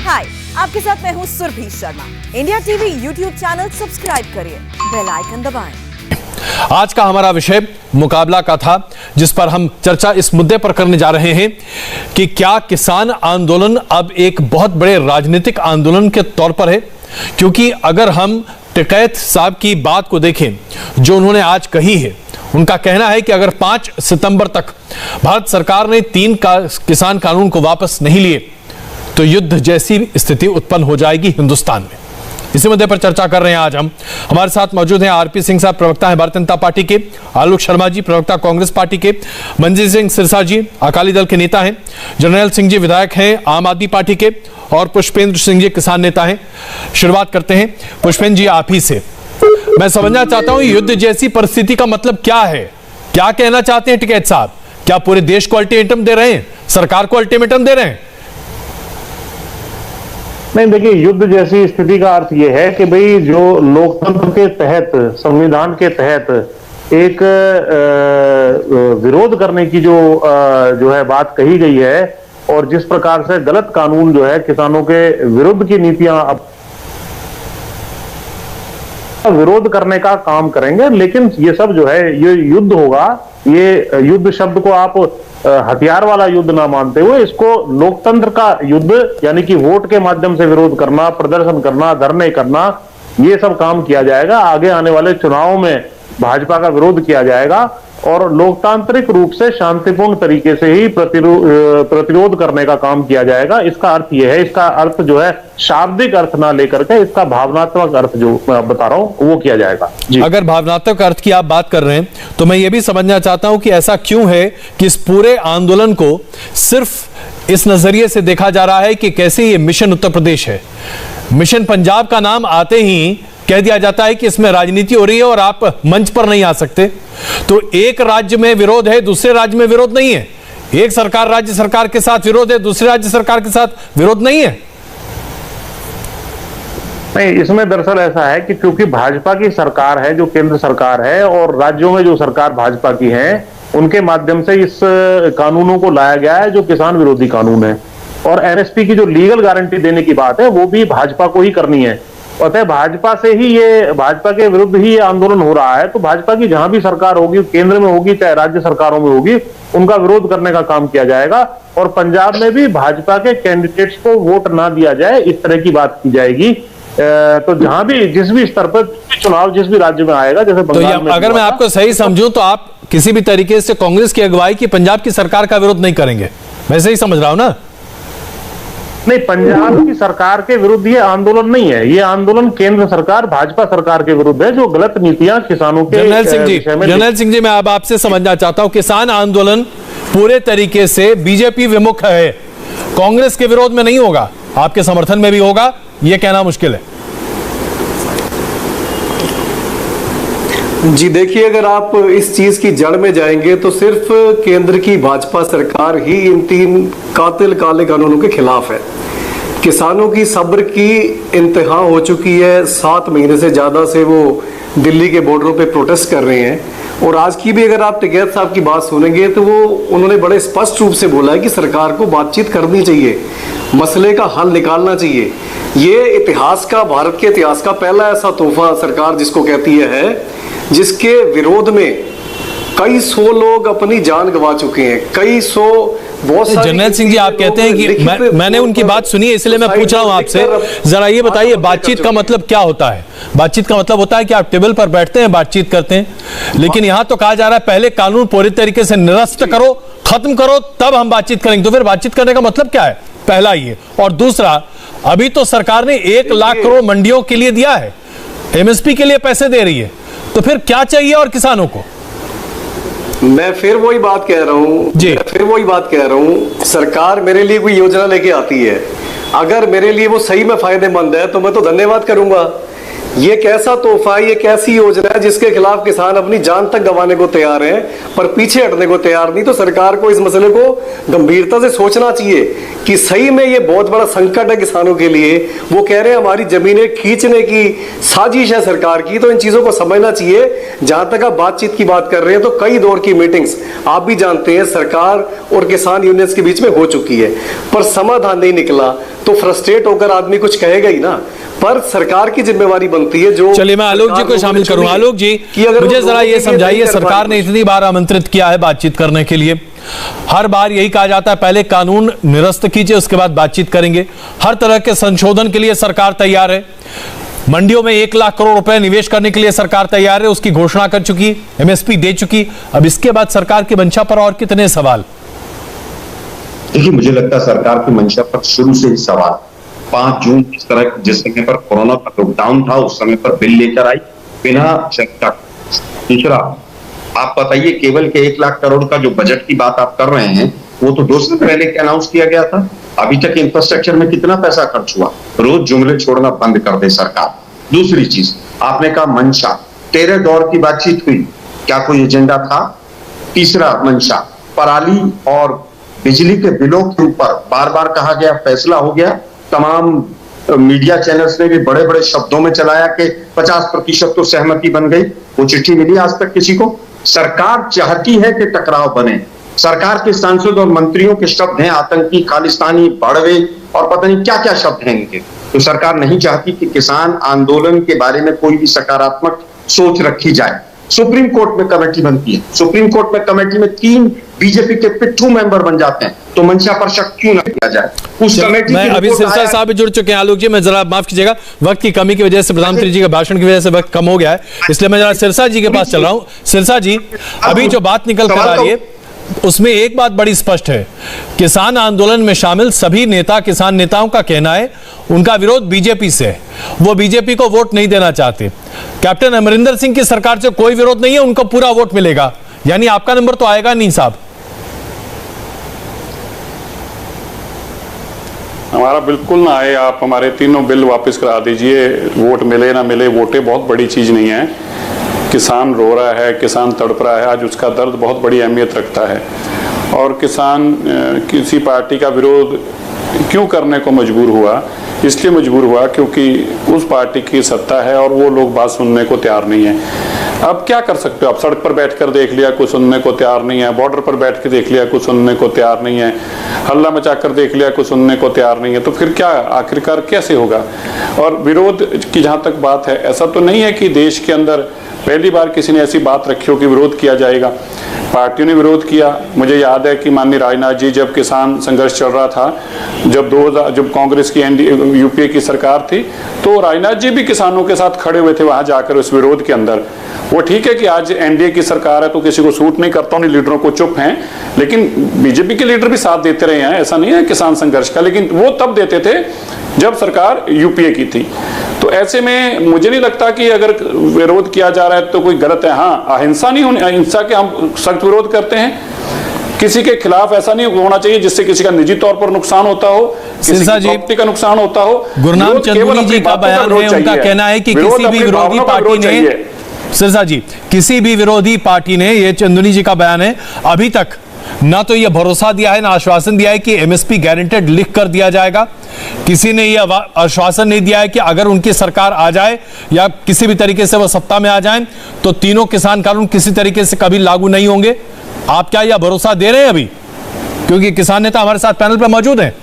हाय, आपके साथ मैं हूँ Surabhi Sharma. India TV YouTube channel subscribe करिए, बेल आइकन दबाएं। आज का हमारा विषय मुकाबला का था, जिस पर हम चर्चा इस मुद्दे पर करने जा रहे हैं कि क्या किसान आंदोलन अब एक बहुत बड़े राजनीतिक आंदोलन के तौर पर है। क्योंकि अगर हम टिकैत साहब की बात को देखें जो उन्होंने आज कही है, उनका कहना है कि अगर 5 सितंबर तक भारत सरकार ने 3 किसान कानून को वापस नहीं लिए तो युद्ध जैसी स्थिति उत्पन्न हो जाएगी हिंदुस्तान में। इसी मुद्दे पर चर्चा कर रहे हैं आज हम। हमारे साथ मौजूद हैं आरपी सिंह साहब, प्रवक्ता हैं भारतीय जनता पार्टी के, आलोक शर्मा जी, प्रवक्ता कांग्रेस पार्टी के, मंजीत सिंह सिरसा जी अकाली दल के नेता हैं, जर्नैल सिंह जी विधायक हैं आम आदमी पार्टी के, और पुष्पेंद्र सिंह जी किसान नेता हैं। शुरुआत करते हैं पुष्पेंद्र जी आप ही से। मैं समझना चाहता हूं युद्ध जैसी परिस्थिति का मतलब क्या है, क्या कहना चाहते हैं टिकैत साहब? क्या पूरे देश को अल्टीमेटम दे रहे हैं, सरकार को अल्टीमेटम दे रहे हैं? नहीं, देखिए, युद्ध जैसी स्थिति का अर्थ यह है कि भाई जो लोकतंत्र के तहत, संविधान के तहत एक विरोध करने की जो है बात कही गई है, और जिस प्रकार से गलत कानून जो है किसानों के विरुद्ध की नीतियां विरोध करने का काम करेंगे। लेकिन ये सब जो है ये युद्ध होगा। ये युद्ध शब्द को आप हथियार वाला युद्ध ना मानते हुए इसको लोकतंत्र का युद्ध, यानी कि वोट के माध्यम से विरोध करना, प्रदर्शन करना, धरने करना, ये सब काम किया जाएगा। आगे आने वाले चुनावों में भाजपा का विरोध किया जाएगा और लोकतांत्रिक रूप से शांतिपूर्ण तरीके से ही प्रतिरोध करने का काम किया जाएगा। इसका अर्थ यह है, इसका अर्थ जो है शाब्दिक अर्थ ना लेकर के इसका भावनात्मक अर्थ जो मैं बता रहा हूं वो किया जाएगा जी। अगर भावनात्मक अर्थ की आप बात कर रहे हैं तो मैं ये भी समझना चाहता हूं कि ऐसा क्यों है कि इस पूरे आंदोलन को सिर्फ इस नजरिए से देखा जा रहा है कि कैसे ये मिशन उत्तर प्रदेश है, मिशन पंजाब का नाम आते ही कह दिया जाता है कि इसमें राजनीति हो रही है और आप मंच पर नहीं आ सकते। तो एक राज्य में विरोध है, दूसरे राज्य में विरोध नहीं है। एक सरकार राज्य सरकार के साथ विरोध है, दूसरे राज्य सरकार के साथ विरोध नहीं है। नहीं, इसमें दरअसल ऐसा है कि क्योंकि भाजपा की सरकार है, जो केंद्र सरकार है, और राज्यों में जो सरकार भाजपा की है, उनके माध्यम से इस कानूनों को लाया गया है जो किसान विरोधी कानून है। और एमएसपी की जो लीगल गारंटी देने की बात है वो भी भाजपा को ही करनी है। अतः भाजपा से ही ये, भाजपा के विरुद्ध ही ये आंदोलन हो रहा है। तो भाजपा की जहां भी सरकार होगी, केंद्र में होगी चाहे राज्य सरकारों में होगी, उनका विरोध करने का काम किया जाएगा। और पंजाब में भी भाजपा के कैंडिडेट्स को वोट ना दिया जाए, इस तरह की बात की जाएगी। तो जहां भी, जिस भी स्तर पर चुनाव जिस भी राज्य में आएगा, जैसे बंगाल में, अगर मैं आपको सही समझूं तो आप किसी भी तरीके से कांग्रेस की अगुवाई की पंजाब की सरकार का विरोध नहीं करेंगे, मैं सही समझ रहा हूं ना? नहीं, पंजाब की सरकार के विरुद्ध ये आंदोलन नहीं है। ये आंदोलन केंद्र सरकार, भाजपा सरकार के विरुद्ध है जो गलत नीतियां किसानों के। जर्नैल सिंह जी मैं अब आपसे समझना चाहता हूं, किसान आंदोलन पूरे तरीके से बीजेपी विमुख है, कांग्रेस के विरोध में नहीं होगा, आपके समर्थन में भी होगा, यह कहना मुश्किल है। जी देखिए, अगर आप इस चीज की जड़ में जाएंगे तो सिर्फ केंद्र की भाजपा सरकार ही इन 3 कातिल काले कानूनों के खिलाफ है। किसानों की सब्र की इंतहा हो चुकी है। 7 महीने से ज्यादा से वो दिल्ली के बॉर्डरों पे प्रोटेस्ट कर रहे हैं। और आज की भी अगर आप टिकैत साहब की बात सुनेंगे तो वो उन्होंने बड़े स्पष्ट रूप से बोला है कि सरकार को बातचीत करनी चाहिए, मसले का हल निकालना चाहिए। ये इतिहास का, भारत के इतिहास का पहला ऐसा तोहफा सरकार जिसको कहती है, जिसके विरोध में कई 100 लोग अपनी जान गंवा चुके हैं, कई 100। बहुत सारे जर्नैल सिंह जी आप कहते हैं कि मैंने उनकी बात सुनी है, इसलिए मैं पूछ रहा हूं आपसे, जरा ये बताइए बातचीत का मतलब क्या होता है? बातचीत का मतलब होता है कि आप टेबल पर बैठते हैं, बातचीत करते हैं, लेकिन यहां तो कहा जा रहा है पहले कानून पूरी तरीके से निरस्त करो, खत्म करो, तब हम बातचीत करेंगे। तो फिर बातचीत करने का मतलब क्या है? पहला ये। और दूसरा, अभी तो सरकार ने 1 लाख करोड़ मंडियों के लिए दिया है, एमएसपी के लिए पैसे दे रही है, तो फिर क्या चाहिए और किसानों को? मैं फिर वही बात कह रहा हूं, सरकार मेरे लिए कोई योजना लेके आती है, अगर मेरे लिए वो सही में फायदेमंद है तो मैं तो धन्यवाद करूंगा। ये कैसा तोहफा है, ये कैसी योजना है जिसके खिलाफ किसान अपनी जान तक गंवाने को तैयार हैं पर पीछे हटने को तैयार नहीं। तो सरकार को इस मसले को गंभीरता से सोचना चाहिए कि सही में ये बहुत बड़ा संकट है किसानों के लिए। वो कह रहे हैं हमारी जमीनें खींचने की साजिश है सरकार की, तो इन चीजों को समझना चाहिए। जहां तक आप बातचीत की बात कर रहे हैं तो कई दौर की मीटिंग्स आप भी जानते हैं सरकार और किसान यूनियंस के बीच में हो चुकी है, पर समाधान नहीं निकला। तो फ्रस्ट्रेट होकर आदमी कुछ कहेगा ही ना, पर सरकार की जिम्मेवारी बनती है जो। चलिए मैं आलोक जी को शामिल करूं। आलोक जी, मुझे जरा ये समझाइए, सरकार ने इतनी बार आमंत्रित किया है बातचीत करने के लिए, हर बार यही कहा जाता है पहले कानून निरस्त कीजिए उसके बाद बातचीत करेंगे, हर तरह के संशोधन के लिए सरकार तैयार है, मंडियों में 1 लाख करोड़ रुपए निवेश करने के लिए सरकार तैयार है, उसकी घोषणा कर चुकी, एमएसपी दे चुकी, अब इसके बाद सरकार की मंशा पर और कितने सवाल? देखिए, मुझे लगता है सरकार की मंशा पर शुरू से ही सवाल। 5 जून जिस समय पर कोरोना का लॉकडाउन था उस समय पर बिल लेकर आई बिना चर्चा। दूसरा, आप बताइए केवल के 1 लाख करोड़ का जो बजट की बात आप कर रहे हैं वो तो 2 साल पहले के अनाउंस किया गया था। अभी तक इंफ्रास्ट्रक्चर में कितना पैसा खर्च हुआ? रोज जुमले छोड़ना बंद कर दे सरकार। दूसरी चीज, आपने कहा मंशा, 13 दौर की बातचीत हुई, क्या कोई एजेंडा था? तीसरा मंशा, पराली और बिजली के बिलों के ऊपर बार बार कहा गया फैसला हो गया, तमाम मीडिया चैनल्स ने भी बड़े बड़े शब्दों में चलाया कि 50% तो सहमति बन गई, वो चिट्ठी मिली आज तक किसी को? सरकार चाहती है कि टकराव बने, सरकार के सांसद और मंत्रियों के शब्द हैं आतंकी, खालिस्तानी, भड़वे और पता नहीं क्या क्या शब्द हैं इनके। तो सरकार नहीं चाहती कि किसान आंदोलन के बारे में कोई भी सकारात्मक सोच रखी जाए। सुप्रीम कोर्ट में कमेटी बनती है, सुप्रीम कोर्ट में कमेटी में 3 बीजेपी के पिट्ठू मेंबर बन जाते हैं, तो मंशा पर शक क्यों न किया जाए? उस कमेटी मैं अभी सिरसा साहब भी जुड़ चुके हैं। आलोक जी, मैं जरा माफ कीजिएगा, वक्त की कमी की वजह से, प्रधानमंत्री जी के भाषण की वजह से वक्त कम हो गया है, इसलिए मैं जरा सिरसा जी के पास चल रहा हूं। सिरसा जी, अभी जो बात निकल कर आ रही है उसमें एक बात बड़ी स्पष्ट है, किसान आंदोलन में शामिल सभी नेता, किसान नेताओं का कहना है उनका विरोध बीजेपी से है, वो बीजेपी को वोट नहीं देना चाहते। कैप्टन अमरिंदर सिंह की सरकार से कोई विरोध नहीं है, उनको पूरा वोट मिलेगा, यानी आपका नंबर तो आएगा नहीं साहब। हमारा बिल्कुल ना आए, आप हमारे तीनों बिल वापस करा दीजिए, वोट मिले ना मिले, वोटें बहुत बड़ी चीज नहीं है। किसान रो रहा है, किसान तड़प रहा है, आज उसका दर्द बहुत बड़ी अहमियत रखता है। और किसान किसी पार्टी का विरोध क्यों करने को मजबूर हुआ? इसलिए मजबूर हुआ क्योंकि उस पार्टी की सत्ता है और वो लोग बात सुनने को तैयार नहीं है। अब क्या कर सकते हो? आप सड़क पर बैठकर देख लिया, कुछ सुनने को तैयार नहीं है, बॉर्डर पर बैठ के देख लिया, कुछ सुनने को तैयार नहीं है, हल्ला मचाकर देख लिया, कुछ सुनने को तैयार नहीं है, तो फिर क्या आखिरकार कैसे होगा? और विरोध की जहाँ तक बात है, ऐसा तो नहीं है कि देश के अंदर पहली बार किसी ने ऐसी बात रखी हो कि विरोध किया जाएगा। पार्टियों ने विरोध किया। मुझे याद है कि माननीय राजनाथ जी, जब किसान संघर्ष चल रहा था, जब कांग्रेस की यूपीए की सरकार थी, तो राजनाथ जी भी किसानों के साथ खड़े हुए थे वहां जाकर उस विरोध के अंदर। वो ठीक है कि आज एनडीए की सरकार है तो किसी को सूट नहीं करता, उन लीडरों को चुप हैं, लेकिन बीजेपी के लीडर भी साथ देते रहे हैं, ऐसा नहीं है किसान संघर्ष का, लेकिन वो तब देते थे जब सरकार यूपीए की थी। तो ऐसे में मुझे नहीं लगता कि अगर विरोध किया जा रहा है तो कोई गलत है। हाँ, अहिंसा नहीं होनी, अहिंसा के हम सख्त विरोध करते हैं, किसी के खिलाफ ऐसा नहीं होना चाहिए जिससे किसी का निजी तौर पर नुकसान होता हो, किसी की प्रॉपर्टी का नुकसान होता हो। गुरनाम चंदूनी जी का बयान है, उनका कहना है कि किसी भी विरोधी पार्टी ने, सिरसा जी, किसी भी विरोधी पार्टी ने, ये चंदूनी जी का बयान है, अभी तक ना तो यह भरोसा दिया है, ना आश्वासन दिया है कि एमएसपी गारंटेड लिख कर दिया जाएगा। किसी ने यह आश्वासन नहीं दिया है कि अगर उनकी सरकार आ जाए या किसी भी तरीके से वह सत्ता में आ जाए तो तीनों किसान कानून किसी तरीके से कभी लागू नहीं होंगे। आप क्या यह भरोसा दे रहे हैं अभी? क्योंकि किसान नेता हमारे साथ पैनल पर मौजूद हैं।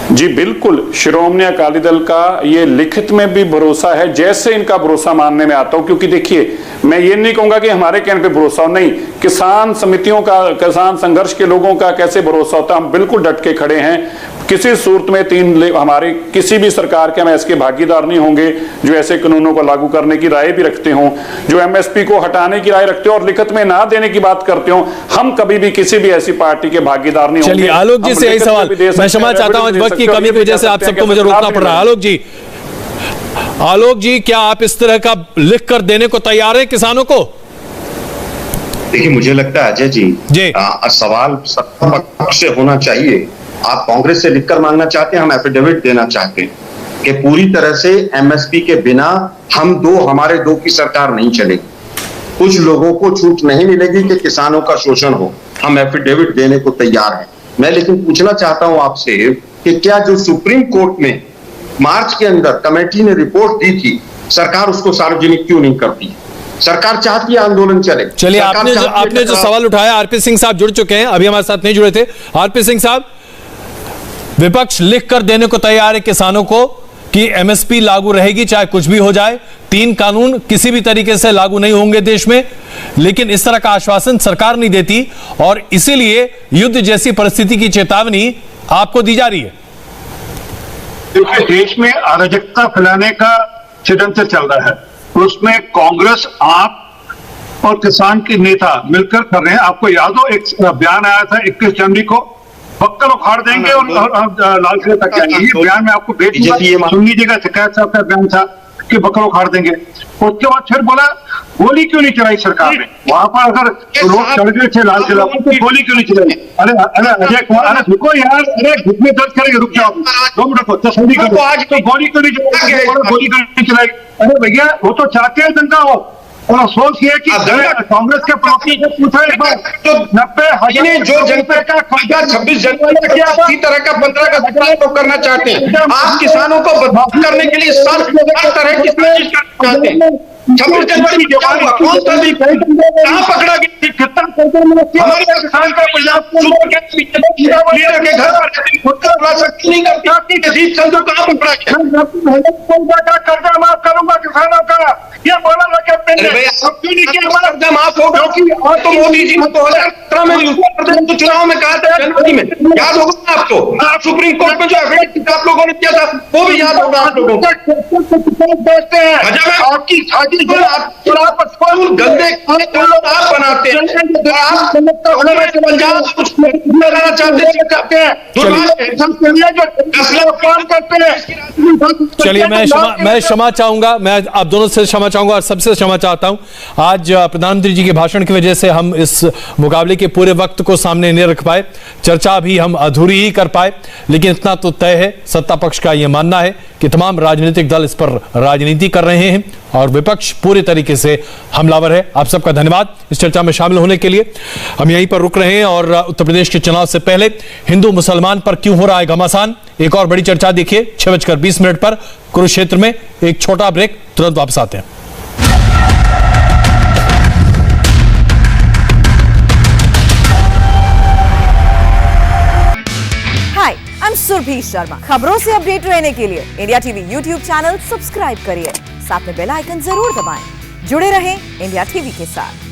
जी बिल्कुल, श्रोमणी अकाली दल का ये लिखित में भी भरोसा है, जैसे इनका भरोसा मानने में आता हूं। क्योंकि देखिए, मैं ये नहीं कहूंगा कि हमारे कहने पे भरोसा हो, नहीं, किसान समितियों का, किसान संघर्ष के लोगों का कैसे भरोसा होता है, हम बिल्कुल डट के खड़े हैं। किसी सूरत में हमारे किसी भी सरकार के हम इसके भागीदार नहीं होंगे जो ऐसे कानूनों को लागू करने की राय भी रखते हों, जो एमएसपी को हटाने की राय रखते हो और लिखित में ना देने की बात करते हो। हम कभी भी किसी भी ऐसी पार्टी के भागीदार नहीं होंगे। चलिए, आलोक जी से यही सवाल मैं क्षमा चाहता हूं, वक्त की कमी की वजह से आप सबको मुझे रोकना पड़ रहा है। आलोक जी, क्या आप इस तरह का लिख कर देने को तैयार हैं किसानों को? देखिए, मुझे लगता है अजय जी, सवाल सत्ता पक्ष से होना चाहिए। आप कांग्रेस से लिखकर मांगना चाहते हैं, हम एफिडेविट देना चाहते हैं कि पूरी तरह से एमएसपी के बिना हमारे दो की सरकार नहीं चलेगी। कुछ लोगों को छूट नहीं मिलेगी कि किसानों का शोषण हो, हम एफिडेविट देने को तैयार हैं। मैं लेकिन पूछना चाहता हूं आपसे कि क्या जो सुप्रीम कोर्ट में मार्च के अंदर कमेटी ने रिपोर्ट दी थी, सरकार उसको सार्वजनिक क्यों नहीं करती? सरकार चाहती है आंदोलन चले। चलिए, आपने जो सवाल उठाया, आरपी सिंह साहब जुड़ चुके हैं, अभी हमारे साथ नहीं जुड़े थे। आरपी सिंह साहब, विपक्ष लिख कर देने को तैयार है किसानों को कि एमएसपी लागू रहेगी चाहे कुछ भी हो जाए, 3 कानून किसी भी तरीके से लागू नहीं होंगे देश में, लेकिन इस तरह का आश्वासन सरकार नहीं देती और इसीलिए युद्ध जैसी परिस्थिति की चेतावनी आपको दी जा रही है। देखिए, देश में अराजकता फैलाने का षड्यंत्र चल रहा है, उसमें कांग्रेस, आप और किसान के नेता मिलकर कर रहे हैं। आपको याद हो एक बयान आया था 21 जनवरी को, बक्कल उखाड़ देंगे और लाल किले तक जाएंगे। ये बयान में आपको भेज दूंगा, सुन लीजिएगा। शिकायत साहब का बयान था कि बक्कल उखाड़ देंगे। उसके बाद फिर बोला गोली क्यों नहीं चलाई सरकार ने? वहां पर अगर लोग चढ़ गए थे लाल किला पर, तो गोली क्यों नहीं चलाई? अरे अरे अजय कुमार, अरे रुको यार, अरे घुटने दर्द करेंगे, रुक जाओ 2 मिनट को तसल्ली करो। आज तो गोली क्यों नहीं चलाई? गोली क्यों नहीं चलाई? अरे भैया, वो तो चाहते हैं दंगा हो, और अफसोस ये कि कांग्रेस के प्रवक्ता से पूछा एक बार, तो 90,000 जो जनता का खर्चा 26 जनवरी तक इसी तरह का 15 का घटना तो करना चाहते हैं। आप किसानों को बर्बाद करने के लिए हर तरह की साजिश करना चाहते हैं। 26 जनवरी कौन सा दिन कहां पकड़ा गया? हमारे किसान का पंजाब लीडर के घर पर खुद का शक्ति नहीं करती, अजीत चंद्र कहां पकड़ा गया? कर्जा माफ करूंगा किसानों का, ये बोला लगे माफ होगा, तो मोदी जी ने 2017 में उत्तर प्रदेश के चुनाव में कहा था जनवरी में, याद होगा आपको? आप सुप्रीम कोर्ट में जो एफआईआर आप लोगों ने किया था वो भी याद होगा आप लोगों को। आपकी साजिश गंदे आप बनाते हैं, आप पंजाब चाहते हैं, काम करते हैं। चलिए, मैं क्षमा चाहूंगा, मैं आप दोनों से क्षमा चाहूंगा और सबसे क्षमा चाहता हूं। आज प्रधानमंत्री जी के भाषण की वजह से हम इस मुकाबले के पूरे वक्त को सामने नहीं रख पाए, चर्चा भी हम अधूरी ही कर पाए, लेकिन इतना तो तय है, सत्ता पक्ष का यह मानना है कि तमाम राजनीतिक दल इस पर राजनीति कर रहे हैं और विपक्ष पूरे तरीके से हमलावर है। आप सबका धन्यवाद इस चर्चा में शामिल होने के लिए। हम यहीं पर रुक रहे हैं और उत्तर प्रदेश के चुनाव से पहले हिंदू मुसलमान पर क्यों हो रहा है घमासान, एक और बड़ी चर्चा देखिए 6:20 पर कुरुक्षेत्र में। एक छोटा ब्रेक, तुरंत वापस आते हैं। I'm सुरभि शर्मा। खबरों से अपडेट रहने के लिए India TV YouTube channel subscribe करिए, साथ में बेल आइकन जरूर दबाएं। जुड़े रहें इंडिया टीवी के साथ।